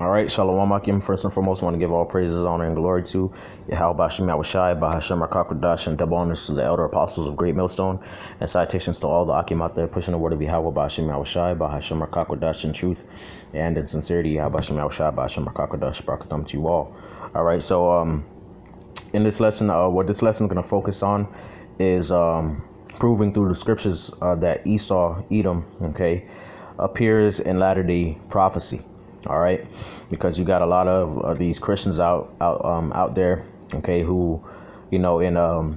All right, Shalom Akim. First and foremost, I want to give all praises, honor, and glory to Yahweh Bashim Yahushai, Bahashem Rakakwadash, and double honors to the elder apostles of Great Millstone, and citations to all the Akim out there pushing the word of Yahweh Bashim Yahushai, Bahashem Rakakwadash in truth and in sincerity. Yahweh Bashim Yahushai, Bahashem Rakakwadash, Barakatam to you all. All right, so in this lesson, what this lesson is going to focus on is proving through the scriptures that Esau, Edom, appears in latter-day prophecy. All right, because you got a lot of these Christians out there, who, in an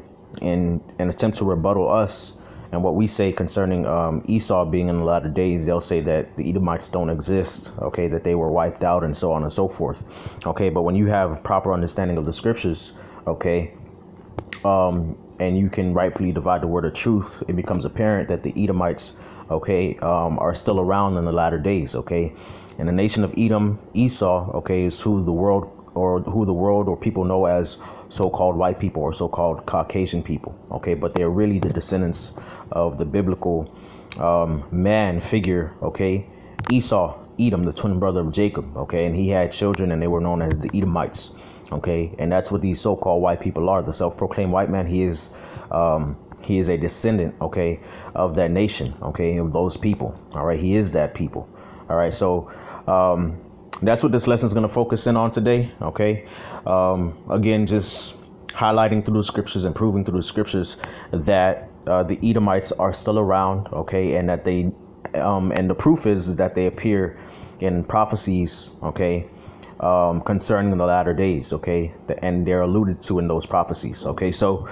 attempt to rebuttal us and what we say concerning Esau being in the latter days, they'll say that the Edomites don't exist, that they were wiped out and so on and so forth. But when you have proper understanding of the scriptures, and you can rightfully divide the word of truth, it becomes apparent that the Edomites are still around in the latter days. And the nation of Edom, Esau, is who the world or people know as so-called white people or so-called Caucasian people. But they're really the descendants of the biblical man figure. Esau, Edom, the twin brother of Jacob. And he had children, and they were known as the Edomites. And that's what these so-called white people are. The self-proclaimed white man, he is a descendant, of that nation, of those people. All right, he is that people. All right, so that's what this lesson is going to focus in on today. Again, just highlighting through the scriptures and proving through the scriptures that the Edomites are still around. And that they and the proof is that they appear in prophecies. Concerning the latter days, and they're alluded to in those prophecies. So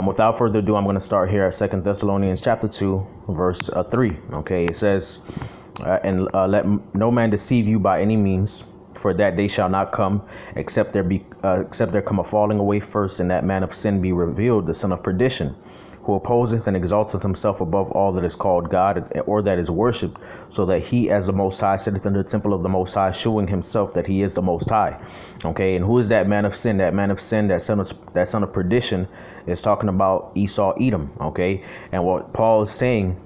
without further ado, I'm going to start here at 2 Thessalonians chapter 2, verse 3. It says, and let no man deceive you by any means, for that day shall not come, except there come a falling away first, and that man of sin be revealed, the son of perdition, who opposeth and exalteth himself above all that is called God, or that is worshipped, so that he as the Most High sitteth in the temple of the Most High, shewing himself that he is the Most High. And who is that man of sin? That man of sin, that son of perdition, is talking about Esau, Edom. And what Paul is saying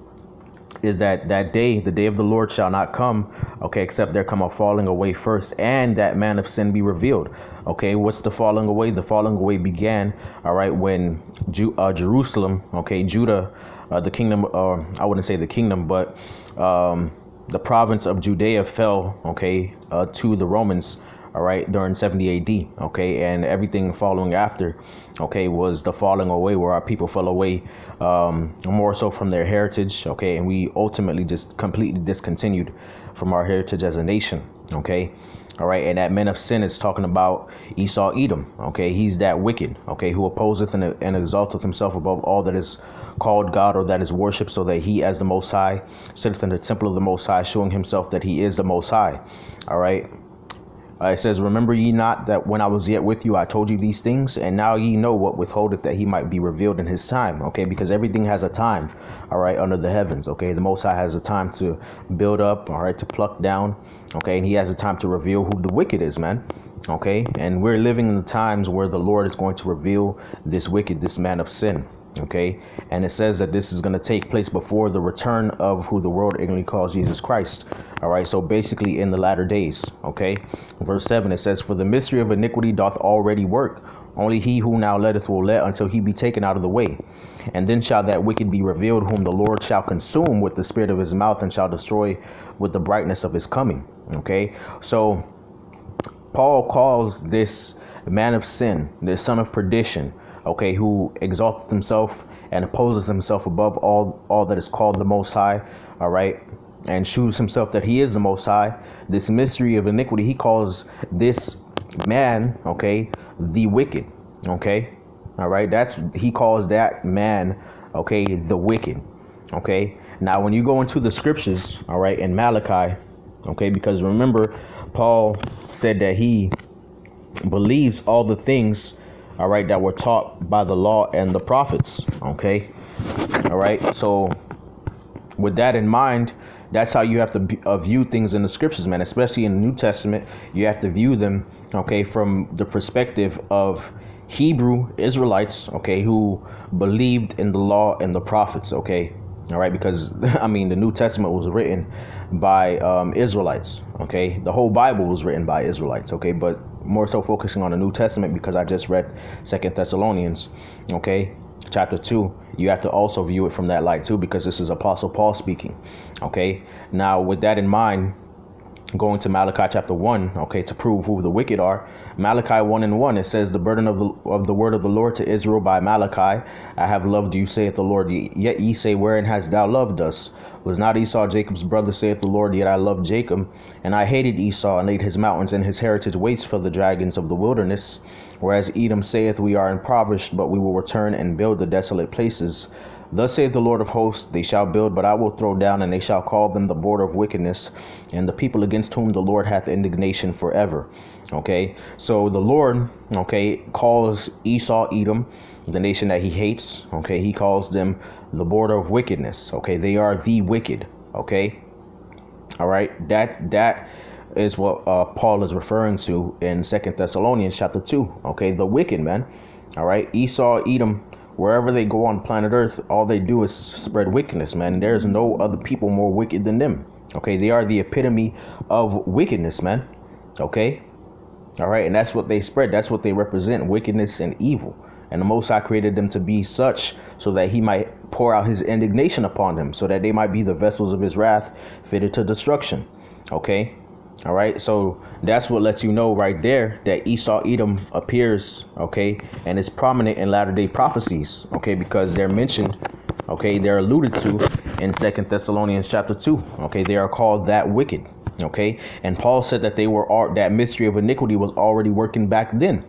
is that day, the day of the Lord shall not come, except there come a falling away first, and that man of sin be revealed. What's the falling away? The falling away began, when Jerusalem, Judah, the kingdom, I wouldn't say the kingdom, but the province of Judea fell, to the Romans, during 70 AD, and everything following after, was the falling away, where our people fell away, more so from their heritage, and we ultimately just completely discontinued from our heritage as a nation, and that man of sin is talking about Esau, Edom, he's that wicked, who opposeth and exalteth himself above all that is called God or that is worshipped, so that he as the Most High sitteth in the temple of the Most High, showing himself that he is the Most High. It says, remember ye not that when I was yet with you, I told you these things, and now ye know what withholdeth, that he might be revealed in his time. Because everything has a time, under the heavens. The Most High has a time to build up, to pluck down, and he has a time to reveal who the wicked is, man. And we're living in the times where the Lord is going to reveal this wicked, this man of sin. And it says that this is going to take place before the return of who the world ignorantly calls Jesus Christ. So basically in the latter days. Verse 7, it says, for the mystery of iniquity doth already work. Only he who now letteth will let until he be taken out of the way. And then shall that wicked be revealed, whom the Lord shall consume with the spirit of his mouth, and shall destroy with the brightness of his coming. So Paul calls this man of sin, this son of perdition, who exalteth himself and opposes himself above all that is called the Most High, and shews himself that he is the Most High. This mystery of iniquity, he calls this man, the wicked, he calls that man, the wicked, Now, when you go into the scriptures, in Malachi, because remember, Paul said that he believes all the things that were taught by the law and the prophets. So with that in mind, that's how you have to view things in the scriptures, man, especially in the New Testament. You have to view them, from the perspective of Hebrew Israelites, who believed in the law and the prophets, All right, because I mean, the New Testament was written by Israelites. Okay, the whole Bible was written by Israelites. Okay, but more so focusing on the New Testament because I just read 2 Thessalonians. Okay, chapter 2. You have to also view it from that light too, because this is Apostle Paul speaking. Okay, now with that in mind, going to Malachi chapter 1, okay, to prove who the wicked are. Malachi 1:1, it says, the burden of the word of the Lord to Israel by Malachi. I have loved you, saith the Lord. Yet ye say, wherein hast thou loved us? Was not Esau Jacob's brother, saith the Lord? Yet I loved Jacob, and I hated Esau, and laid his mountains and his heritage waste for the dragons of the wilderness. Whereas Edom saith, we are impoverished, but we will return and build the desolate places. Thus saith the Lord of hosts, they shall build, but I will throw down, and they shall call them the border of wickedness, and the people against whom the Lord hath indignation forever. Okay, so the Lord, okay, calls Esau, Edom, the nation that he hates. Okay, he calls them the border of wickedness. Okay, they are the wicked. Okay, all right, that is what Paul is referring to in 2 Thessalonians chapter 2. Okay, the wicked, man. All right, Esau, Edom, wherever they go on planet Earth, all they do is spread wickedness, man. There's no other people more wicked than them. Okay, they are the epitome of wickedness, man. Okay, all right, and that's what they spread. That's what they represent, wickedness and evil. And the Most High created them to be such so that he might pour out his indignation upon them, so that they might be the vessels of his wrath fitted to destruction. Okay, all right, so that's what lets you know right there that Esau, Edom appears, okay, and is prominent in latter-day prophecies, okay, because they're mentioned, okay, they're alluded to in 2 Thessalonians chapter 2. Okay, they are called that wicked. Okay, and Paul said that they were that mystery of iniquity was already working back then.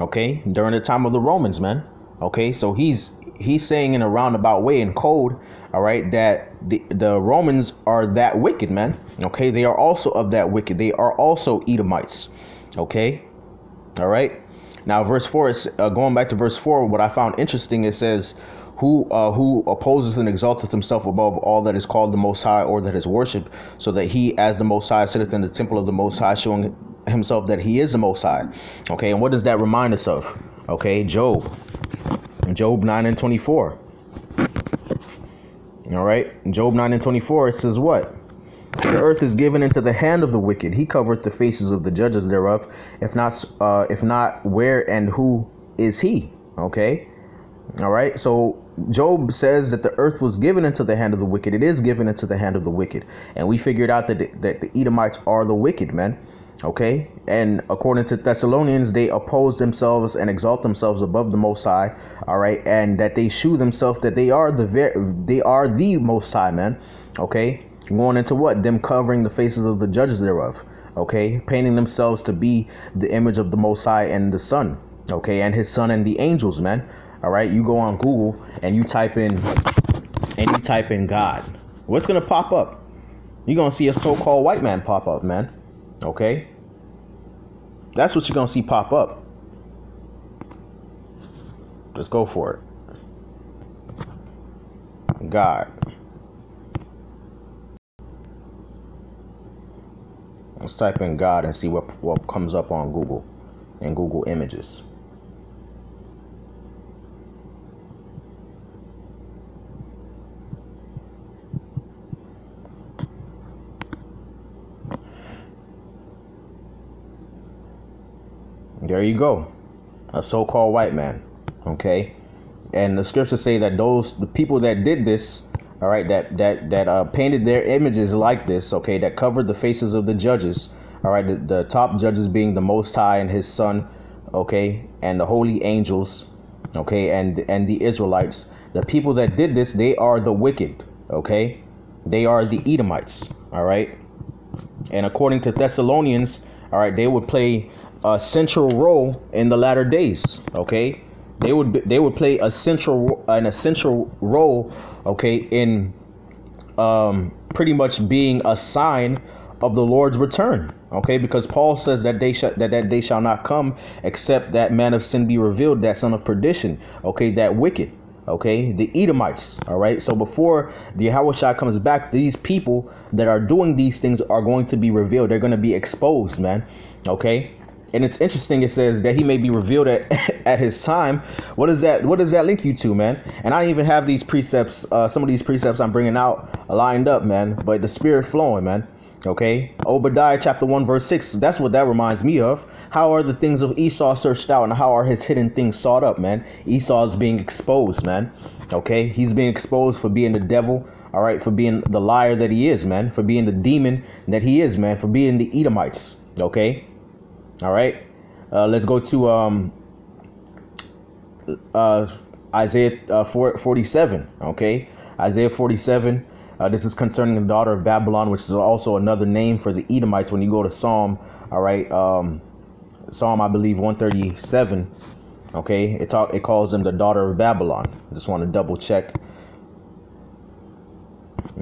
Okay, during the time of the Romans, man. Okay, so he's saying in a roundabout way in code, all right, that the Romans are that wicked, man. Okay, they are also of that wicked. They are also Edomites. Okay, all right. Now, verse 4 is going back to verse 4. What I found interesting, it says, who opposes and exalteth himself above all that is called the Most High, or that is worshipped, so that he as the Most High sitteth in the temple of the Most High, showing himself that he is the Most High. Okay, and what does that remind us of? Okay, Job 9:24. All right, Job 9:24, it says what? The earth is given into the hand of the wicked. He covereth the faces of the judges thereof. If not, where and who is he? Okay. All right. So Job says that the earth was given into the hand of the wicked. It is given into the hand of the wicked. And we figured out that the Edomites are the wicked, man. Okay. And according to Thessalonians, they oppose themselves and exalt themselves above the Most High. All right. And that they shew themselves that they are the Most High, man. Okay. Going into what? Them covering the faces of the judges thereof. Okay. Painting themselves to be the image of the Most High and the Son. Okay. And his Son and the angels, man. All right. You go on Google and you type in God. What's going to pop up? You're going to see a so-called white man pop up, man. Okay. That's what you're going to see pop up. Let's go for it. God. Let's type in God and see what comes up on Google and Google Images. There you go. A so-called white man. Okay. And the scriptures say that the people that did this, all right, that painted their images like this, okay, that covered the faces of the judges, all right, the top judges being the Most High and his Son, okay, and the holy angels, okay, and the Israelites. The people that did this, they are the wicked, okay. They are the Edomites, all right. And according to Thessalonians, all right, they would play a central role in the latter days. Okay, they would play an essential role. Okay, in pretty much being a sign of the Lord's return. Okay, because Paul says that that day shall not come except that man of sin be revealed, that son of perdition. Okay, that wicked. Okay, the Edomites. All right, so before the Yahushua comes back, these people that are doing these things are going to be revealed. They're going to be exposed, man. Okay. And it's interesting. It says that he may be revealed at at his time. What does that link you to, man? And I even have these precepts. Some of these precepts I'm bringing out lined up, man. But the spirit flowing, man. Okay. Obadiah chapter 1 verse 6. That's what that reminds me of. How are the things of Esau searched out, and how are his hidden things sought up, man? Esau is being exposed, man. Okay. He's being exposed for being the devil. All right. For being the liar that he is, man. For being the demon that he is, man. For being the Edomites. Okay. All right, let's go to Isaiah 47. Okay, Isaiah 47. This is concerning the daughter of Babylon, which is also another name for the Edomites. When you go to Psalm, all right, Psalm, I believe 137. Okay, it calls them the daughter of Babylon. Just want to double check.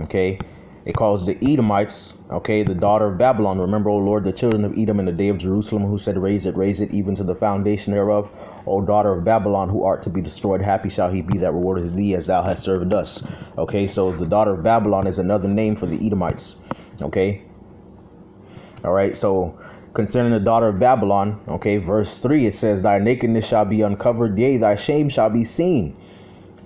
Okay. It calls the Edomites, okay, the daughter of Babylon. Remember, O Lord, the children of Edom in the day of Jerusalem, who said, raise it, even to the foundation thereof. O daughter of Babylon, who art to be destroyed, happy shall he be that rewardeth thee as thou hast served us. Okay, so the daughter of Babylon is another name for the Edomites. Okay. All right, so concerning the daughter of Babylon, okay, verse 3, it says, thy nakedness shall be uncovered, yea, thy shame shall be seen.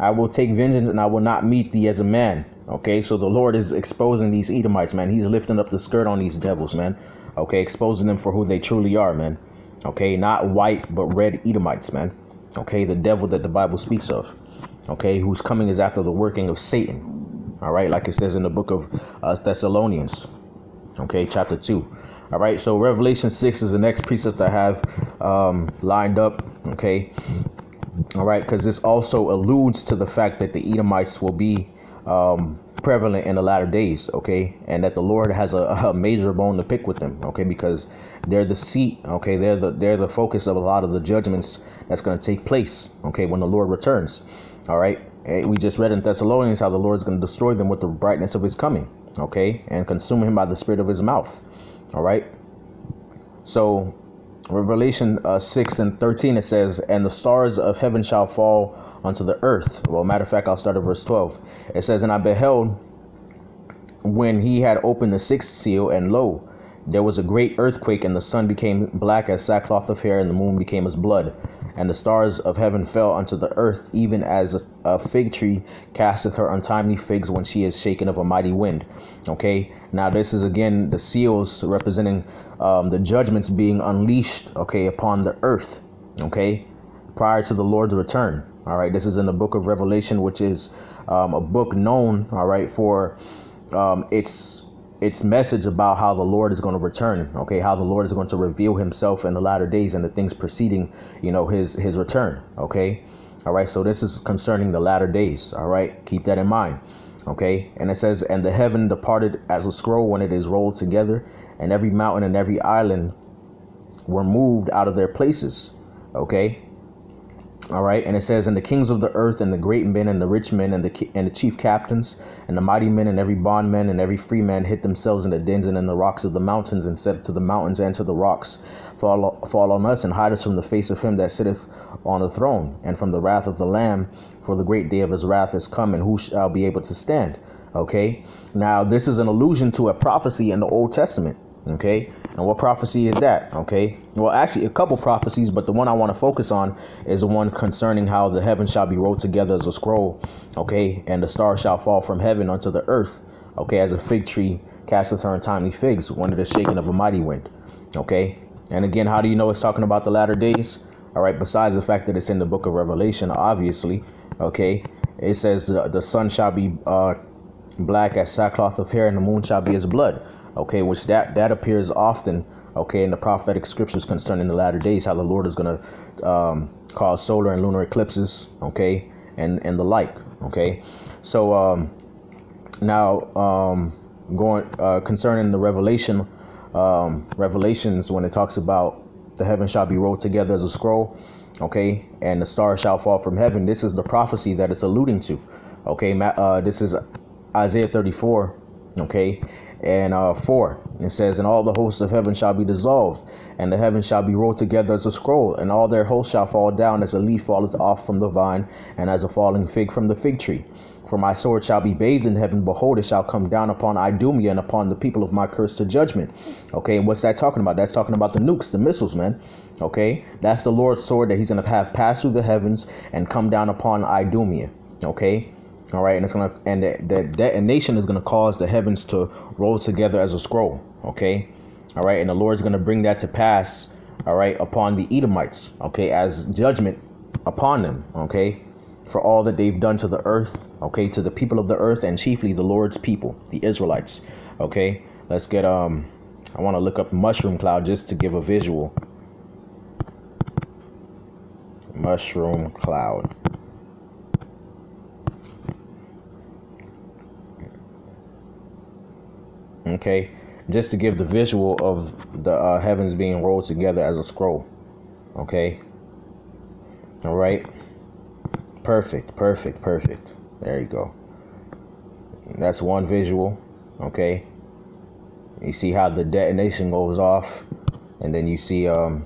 I will take vengeance, and I will not meet thee as a man. Okay, so the Lord is exposing these Edomites, man. He's lifting up the skirt on these devils, man. Okay, exposing them for who they truly are, man. Okay, not white, but red Edomites, man. Okay, the devil that the Bible speaks of. Okay, whose coming is after the working of Satan. All right, like it says in the book of Thessalonians. Okay, chapter 2. All right, so Revelation 6 is the next precept I have lined up. Okay, all right, because this also alludes to the fact that the Edomites will be prevalent in the latter days, okay, and that the Lord has a major bone to pick with them, okay, because they're the seat, okay, they're the focus of a lot of the judgments that's going to take place, okay, when the Lord returns. All right, we just read in Thessalonians how the Lord is going to destroy them with the brightness of his coming, okay, and consume him by the spirit of his mouth. All right, so Revelation 6:13, it says, and the stars of heaven shall fall unto the earth. Well, matter of fact, I'll start at verse 12. It says, and I beheld when he had opened the sixth seal, and lo, there was a great earthquake, and the sun became black as sackcloth of hair, and the moon became as blood, and the stars of heaven fell unto the earth, even as a fig tree casteth her untimely figs when she is shaken of a mighty wind. Okay, now this is again the seals representing the judgments being unleashed, okay, upon the earth, okay, prior to the Lord's return. All right, this is in the book of Revelation, which is a book known, all right, for its message about how the Lord is going to return. Okay, how the Lord is going to reveal himself in the latter days and the things preceding, you know, his return. Okay, all right, so this is concerning the latter days. All right, keep that in mind. Okay, and it says, and the heaven departed as a scroll when it is rolled together, and every mountain and every island were moved out of their places. Okay. All right, and it says, and the kings of the earth, and the great men, and the rich men, and the chief captains, and the mighty men, and every bondman, and every free man hid themselves in the dens and in the rocks of the mountains, and said to the mountains and to the rocks, fall on us, and hide us from the face of him that sitteth on the throne, and from the wrath of the Lamb, for the great day of his wrath is come, and who shall be able to stand? Okay, now this is an allusion to a prophecy in the Old Testament. Okay, and what prophecy is that? Okay, well, actually a couple prophecies, but the one I want to focus on is the one concerning how the heavens shall be rolled together as a scroll. Okay, and the stars shall fall from heaven unto the earth. Okay, as a fig tree casteth her untimely figs, when it is shaken of a mighty wind. Okay, and again, how do you know it's talking about the latter days? All right, besides the fact that it's in the book of Revelation, obviously. Okay, it says the sun shall be black as sackcloth of hair, and the moon shall be as blood. Okay, which that appears often, okay, in the prophetic scriptures concerning the latter days, how the Lord is going to cause solar and lunar eclipses, okay, and the like. Okay, so now going concerning the Revelations, when it talks about the heaven shall be rolled together as a scroll, okay, and the stars shall fall from heaven. This is the prophecy that it's alluding to. Okay, this is Isaiah 34. Okay, and 4. It says, and all the hosts of heaven shall be dissolved, and the heavens shall be rolled together as a scroll, and all their hosts shall fall down as a leaf falleth off from the vine, and as a falling fig from the fig tree. For my sword shall be bathed in heaven. Behold, it shall come down upon Idumea and upon the people of my curse to judgment. Okay, and what's that talking about? That's talking about the nukes, the missiles, man. Okay, that's the Lord's sword that he's going to have pass through the heavens and come down upon Idumea. Okay, all right, and it's going to, and the detonation is going to cause the heavens to roll together as a scroll. Okay, all right, and the Lord's going to bring that to pass, all right, upon the Edomites, okay, as judgment upon them, okay, for all that they've done to the earth, okay, to the people of the earth, and chiefly the Lord's people, the Israelites. Okay, let's get I want to look up mushroom cloud just to give a visual. Mushroom cloud. Okay, just to give the visual of the heavens being rolled together as a scroll. Okay, all right. Perfect. There you go. That's one visual. Okay. You see how the detonation goes off, and then you see how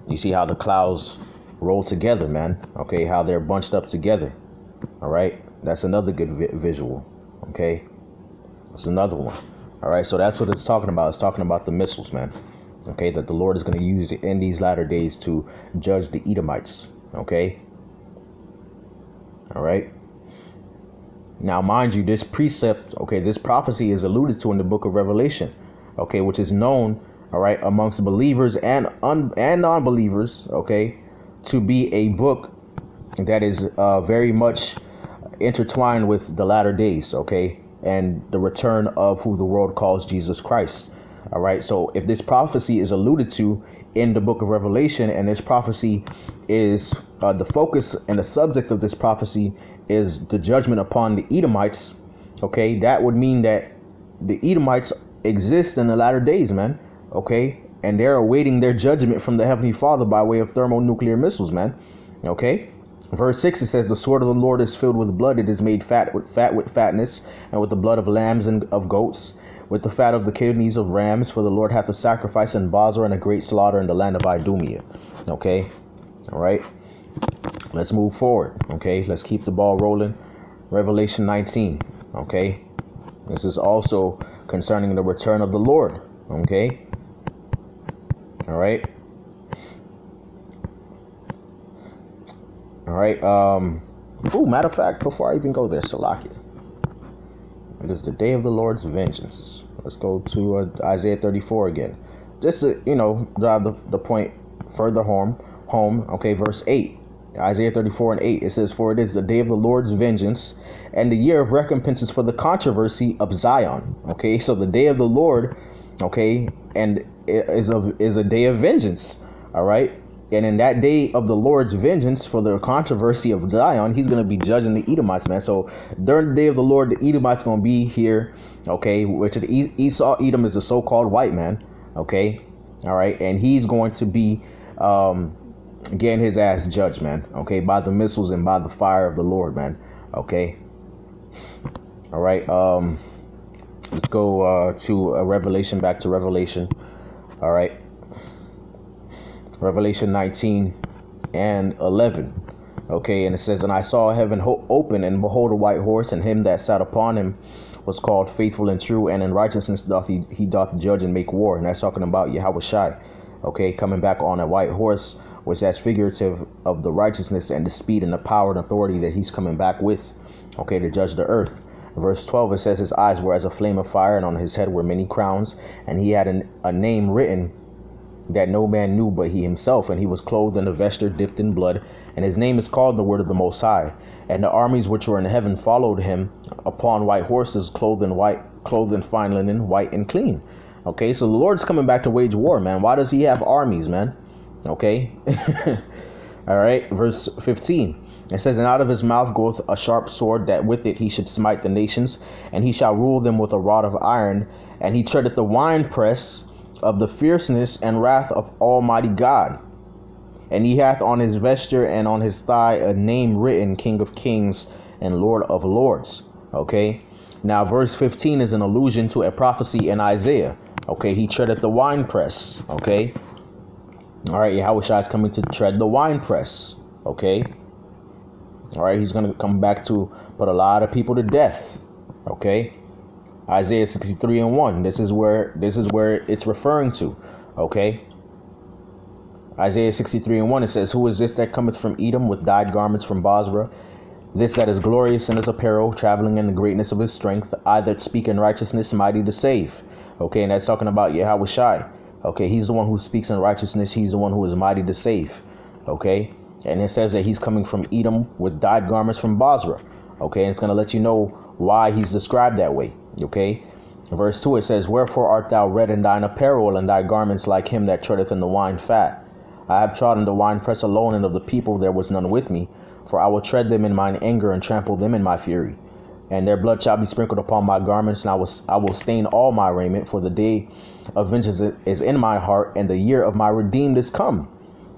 the clouds roll together, man. Okay, how they're bunched up together. All right. That's another good visual. Okay. That's another one. All right. So that's what it's talking about. It's talking about the missiles, man. Okay, that the Lord is going to use in these latter days to judge the Edomites. Okay. All right. Now, mind you, this precept, okay, this prophecy is alluded to in the book of Revelation, okay, which is known, all right, amongst believers and non-believers, okay, to be a book that is very much intertwined with the latter days, okay, and the return of who the world calls Jesus Christ. All right. So if this prophecy is alluded to in the book of Revelation, and this prophecy is the focus and the subject of this prophecy is the judgment upon the Edomites. OK, that would mean that the Edomites exist in the latter days, man. OK, and they're awaiting their judgment from the Heavenly Father by way of thermonuclear missiles, man. OK, verse 6, it says, the sword of the Lord is filled with blood. It is made fat with fatness, and with the blood of lambs and of goats, with the fat of the kidneys of rams, for the Lord hath a sacrifice in Bozrah and a great slaughter in the land of Idumea. Okay. All right. Let's move forward. Okay. Let's keep the ball rolling. Revelation 19. Okay. This is also concerning the return of the Lord. Okay. All right. All right. Matter of fact, before I even go there, Salakia. It is the day of the Lord's vengeance. Let's go to Isaiah 34 again. Just to, drive the point further home. Okay, verse 8. Isaiah 34 and 8. It says, for it is the day of the Lord's vengeance, and the year of recompenses for the controversy of Zion. Okay, so the day of the Lord, okay, and is a day of vengeance. All right. And in that day of the Lord's vengeance for the controversy of Zion, he's going to be judging the Edomites, man. So during the day of the Lord, the Edomites going to be here, okay, which is Esau. Edom is a so-called white man, okay, all right, and he's going to be getting his ass judged, man, okay, by the missiles and by the fire of the Lord, man, okay, all right. Let's go to Revelation, back to Revelation, all right. Revelation 19 and 11. Okay, and it says, and I saw heaven open, and behold, a white horse, and him that sat upon him was called Faithful and True, and in righteousness he doth judge and make war. And that's talking about Yahweh Shai, okay, coming back on a white horse, which that's figurative of the righteousness and the speed and the power and authority that he's coming back with, okay, to judge the earth. Verse 12, it says, his eyes were as a flame of fire, and on his head were many crowns, and he had a name written that no man knew but he himself, and he was clothed in a vesture dipped in blood, and his name is called the Word of the Most High. And the armies which were in heaven followed him upon white horses, clothed in fine linen, white and clean. Okay, so the Lord's coming back to wage war, man. Why does he have armies, man? Okay. All right, verse 15. It says, and out of his mouth goeth a sharp sword, that with it he should smite the nations, and he shall rule them with a rod of iron, and he treadeth the winepress of the fierceness and wrath of Almighty God. And he hath on his vesture and on his thigh a name written, King of Kings and Lord of Lords. Okay, Now, verse 15 is an allusion to a prophecy in Isaiah. Okay, he treadeth the winepress. Okay, all right, Yahushua is coming to tread the winepress. Okay, all right, he's going to come back to put a lot of people to death. Okay, Isaiah 63:1. This is where it's referring to. Okay, Isaiah 63:1. It says, "Who is this that cometh from Edom with dyed garments from Basra? This that is glorious in his apparel, traveling in the greatness of his strength, I that speak in righteousness, mighty to save." Okay, and that's talking about Yahushua. Okay, he's the one who speaks in righteousness. He's the one who is mighty to save. Okay, and it says that he's coming from Edom with dyed garments from Basra. Okay, and it's going to let you know why he's described that way. Okay, verse 2, it says, "Wherefore art thou red in thine apparel, and thy garments like him that treadeth in the wine fat? I have trodden the winepress alone, and of the people there was none with me. For I will tread them in mine anger, and trample them in my fury. And their blood shall be sprinkled upon my garments, and I will stain all my raiment. For the day of vengeance is in my heart, and the year of my redeemed is come."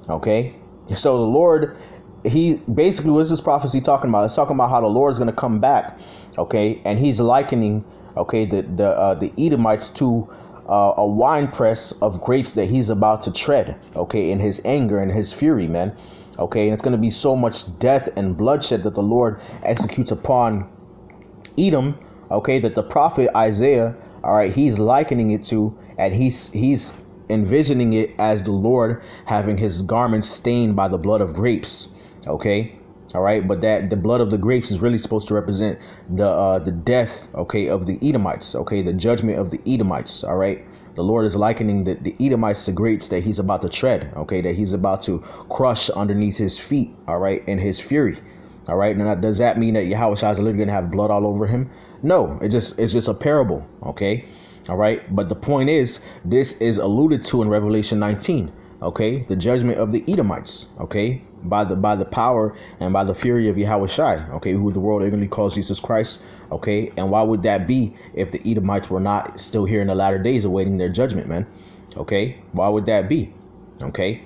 Okay, so the Lord, he basically, what's this prophecy talking about? It's talking about how the Lord is going to come back. Okay, and he's likening, okay, the Edomites to a wine press of grapes that he's about to tread. Okay, in his anger and his fury, man. Okay, and it's going to be so much death and bloodshed that the Lord executes upon Edom. Okay, that the prophet Isaiah, all right, he's likening it to, and he's envisioning it as the Lord having his garments stained by the blood of grapes. Okay, all right, but that the blood of the grapes is really supposed to represent the death, okay, of the Edomites. Okay, the judgment of the Edomites. All right. The Lord is likening the Edomites to grapes that he's about to tread, okay, that he's about to crush underneath his feet, all right, in his fury, all right. Now, does that mean that Yahushua is literally going to have blood all over him? No, it's just a parable, okay, all right. But the point is, this is alluded to in Revelation 19, okay, the judgment of the Edomites, okay, by the power and by the fury of Yahushua, okay, who the world ignorantly calls Jesus Christ. Okay, and why would that be if the Edomites were not still here in the latter days awaiting their judgment, man? Okay, why would that be? Okay,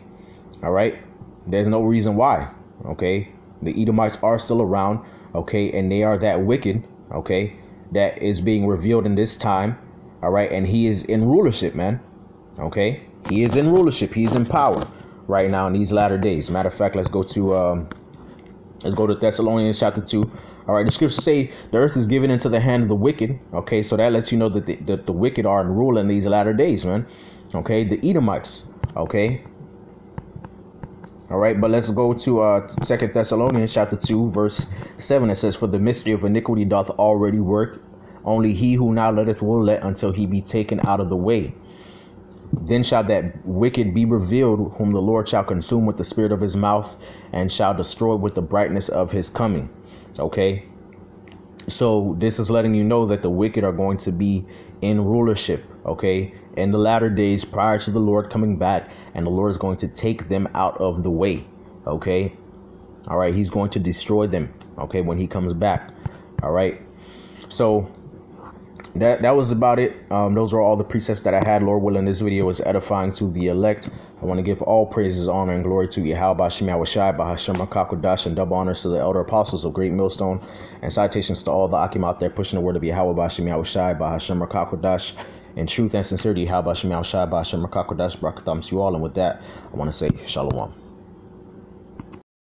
all right, there's no reason why. Okay, the Edomites are still around, okay, and they are that wicked, okay, that is being revealed in this time, all right, and he is in rulership, man. Okay, he is in rulership, he's in power right now in these latter days. Matter of fact, let's go to Thessalonians chapter 2. All right, the scriptures say the earth is given into the hand of the wicked. Okay, so that lets you know that the wicked are in rule in these latter days, man. Okay, the Edomites. Okay. All right, but let's go to 2 Thessalonians chapter 2, verse 7. It says, "For the mystery of iniquity doth already work. Only he who now letteth will let until he be taken out of the way. Then shall that wicked be revealed, whom the Lord shall consume with the spirit of his mouth, and shall destroy with the brightness of his coming." Okay, so this is letting you know that the wicked are going to be in rulership, okay, in the latter days prior to the Lord coming back, and the Lord is going to take them out of the way. Okay, all right, he's going to destroy them, okay, when he comes back. All right, so that was about it. Those are all the precepts that I had. Lord willing, this video is edifying to the elect. I want to give all praises, honor, and glory to Yahweh Bashim Yahushai, Bahashem Makakodash, and double honors to the elder apostles of Great Millstone, and citations to all the Akim out there pushing the word of Yahweh Bashim Yahushai, Bahashem Makakodash, in truth and sincerity. Yahweh Bashim Yahushai, Bahashem Makakodash, Brakathams you all. And with that, I want to say Shalom.